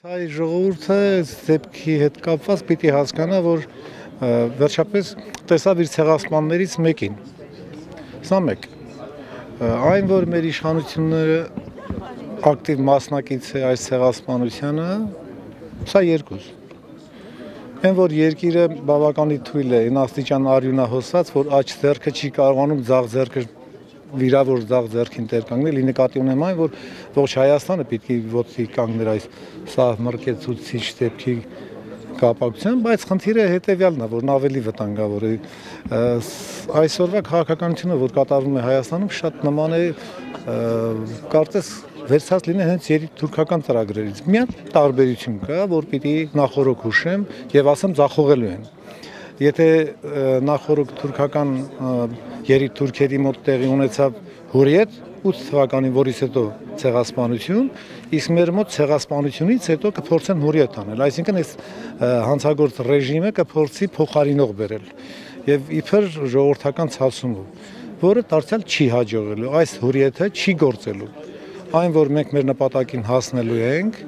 Հայ ժողովուրդը դեպքի հետ կապված պիտի հասկանա, որ վերջապես տեսավ իր ցեղասպաններից մեկին։ Սա մեկ։ Այն, որ մեր իշխանությունները ակտիվ մասնակից է այս ցեղասպանությանը, սա երկուս։ Այն, որ երկիրը բավականին թույլ է, այն աստիճան արյունահոսած, որ աջ ձեռքը չի կարողանում ձախ ձեռքը վիրավոր ձախ ձեռքին տեր կանգնել, ի նկատի ունեմ այն, որ ողջ Հայաստանը պիտի ոտքի կանգներ այս սահմռկեցուցիչ դեպքի կապակցությամբ, բայց խնդիրը հետևյալն է, որն ավելի վտանգավոր է։ Այսօրվա քաղաքականությունը, որ կատարվում է Հայաստանում, շատ նման է կարծես վերցած լինի հենց երիտթուրքական ծրագրերից։ Միայն տարբերություն կա, որ պիտի նախորոք հուշեմ եւ ասեմ ձախողելու են։ Եթե նախորոք թուրքական երիտթուրքերի մոտ տեղի ունեցավ Հուրիետ 8 թվականին, որից հետո ցեղասպանություն, իսկ մեր մոտ ցեղասպանությունից հետո կփորձեն Հուրիետ անել, այսինքն այս հանցագործ ռեժիմը կփորձի փոխարինող բերել եւ իբր ժողովրդական ցասումով, որը դարձյալ չի հաջողելու, այս Հուրիեթը չի գործելու։ Այն, որ մենք մեր նպատակին հասնելու ենք,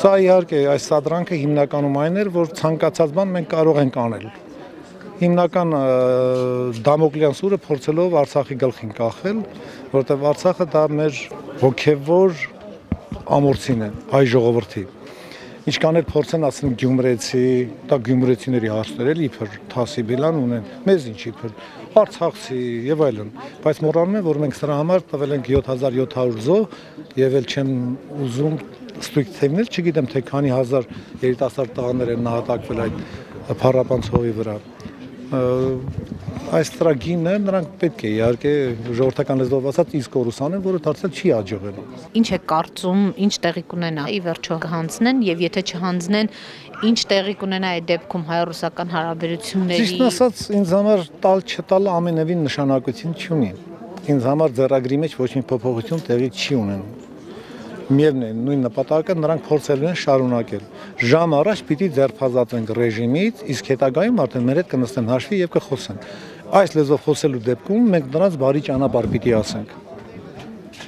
սա իհարկե այս սադրանքը հիմնականում այն էր, որ ցանկացած բան մենք կարող ենք անել։ Հիմնական Դամոկլյան սուրը փորձելով Արցախի գլխին կախել, որտեղ Արցախը դա մեր հոգևոր ամորցին է, հայ ժողովրդի։ Ինչքան էլ փորձեն ասեն գյումրեցի, դա գյումրեցիների հարցներ էլ իբր թասիբիլան ունեն, մեզ ինչ իբր Արցախցի եւ այլն, բայց մոռանում եմ, որ մենք սրա համար տվել ենք 7700 զոհ եւ էլ չեմ ուզում ստույգ թեմնել, չգիտեմ թե քանի հազար երիտասարդ տղաներ են նահատակվել այդ փառապան ցողի վրա։ Այս տրագինը նրանք պետք է իհարկե ժողովրդական լեզվով ասած իսկ կորուսանեն, որը դարձյալ չի աջողելու։ Ինչ է կարծում, ինչ տեղի կունենա ի վերջո հանձնեն եւ եթե չհանձնեն, ինչ տեղի կունենա այդ դեպքում հայ-ռուսական հարաբերությունների։ Ճիշտ ասած, ինձ համար տալ չտալը ամենևին նշանակություն չունի։ Ինձ համար ձեռագրի մեջ ոչ մի փոփոխություն տեղի չի ունենում։ Միևն է, նույն նպատակը նրանք փորձելու են շարունակել։ Ժամ առաջ պիտի ձերբազատվենք ռեժիմից, իսկ հետագայում արդեն մեր հետ կնստեն հաշվի եւ կխոսեն։ Այս լեզվով խոսելու դեպքում մենք նրանց բարի ճանապարհ պիտի ասենք։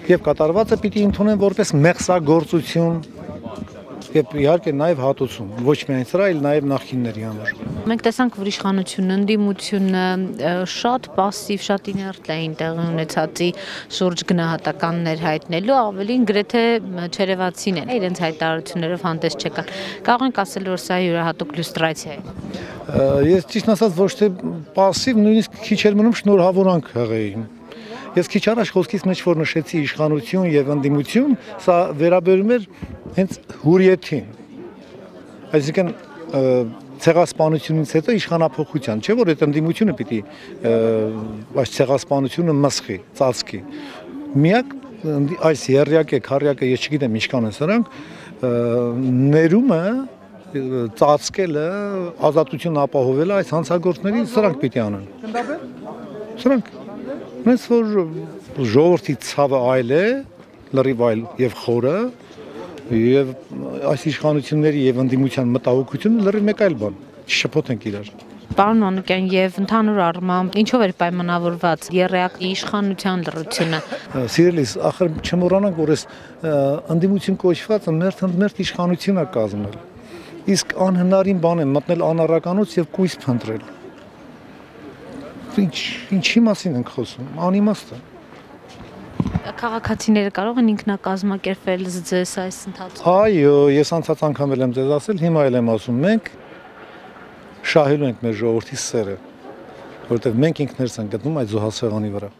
Եվ կատարվածը պիտի ընդունեն որպես մեղսագործություն եւ իհարկե նաեւ հատուցում, ոչ միայն սրա, այլ նաեւ նախկինների համար։ Մենք տեսանք, որ իշխանությունը, ընդդիմությունը շատ пассив, շատ իներտ էին տեղի ունեցածի շուրջ գնահատականներ հայտնելու, ավելին գրեթե չերևացին են, իրենց հայտարարություններով հանդես չեկան։ Կարող ենք ասել, որ սա յուրահատուկ լյուստրացիա է։ Ես ճիշտ ասած ոչ թե пассив, նույնիսկ քիչ էր մնում շնորհավորանք հղեին։ Ես քիչ առաջ խոսքից մեջ որ նշեցի իշխանություն եւ ընդդիմություն, սա վերաբերում էր հենց Հուրիեթին։ Այսինքն ցեղասպանությունից հետո իշխանափոխության, չէ՞ որ այդ ընդդիմությունը պիտի այս ցեղասպանությունը մսխի, ծածկի։ Միակ այս երրյակը, քառյակը, ես չգիտեմ ինչքան են սրանք, ներումը ծածկելը, ազատություն ապահովելը այս հանցագործների սրանք պիտի անեն։ Սրանք Նես որ ժողովրդի ցավը այլ է, լրիվ այլ եւ խորը, եւ այս իշխանությունների եւ ընդդիմության մտահոգությունը լրիվ մեկ այլ բան, չշփոթենք իրար։ Պարոն Մանուկյան, եւ ընդհանուր առմամբ ինչով էր պայմանավորված երրյակի իշխանության լրությունը։ Սիրելիս, ախր չմոռանանք, որ այս ընդդիմություն կոչվածը մերթ իշխանություն է կազմել։ Իսկ անհնարին բան է մտնել անառականոց եւ կույս փնտրել։ Ինչի մասին ենք խոսում, անիմաստ է։ Քաղաքացիները կարող են ինքնակազմակերպվել ձեզ այս ընթացքում։ Այո, ես անցած անգամ եմ ձեզ ասել, հիմա էլ եմ ասում, մենք շահելու ենք մեր ժողովրդի սերը, որովհետև մենք ինքներս ենք գտնում այդ զոհասեղանի վրա։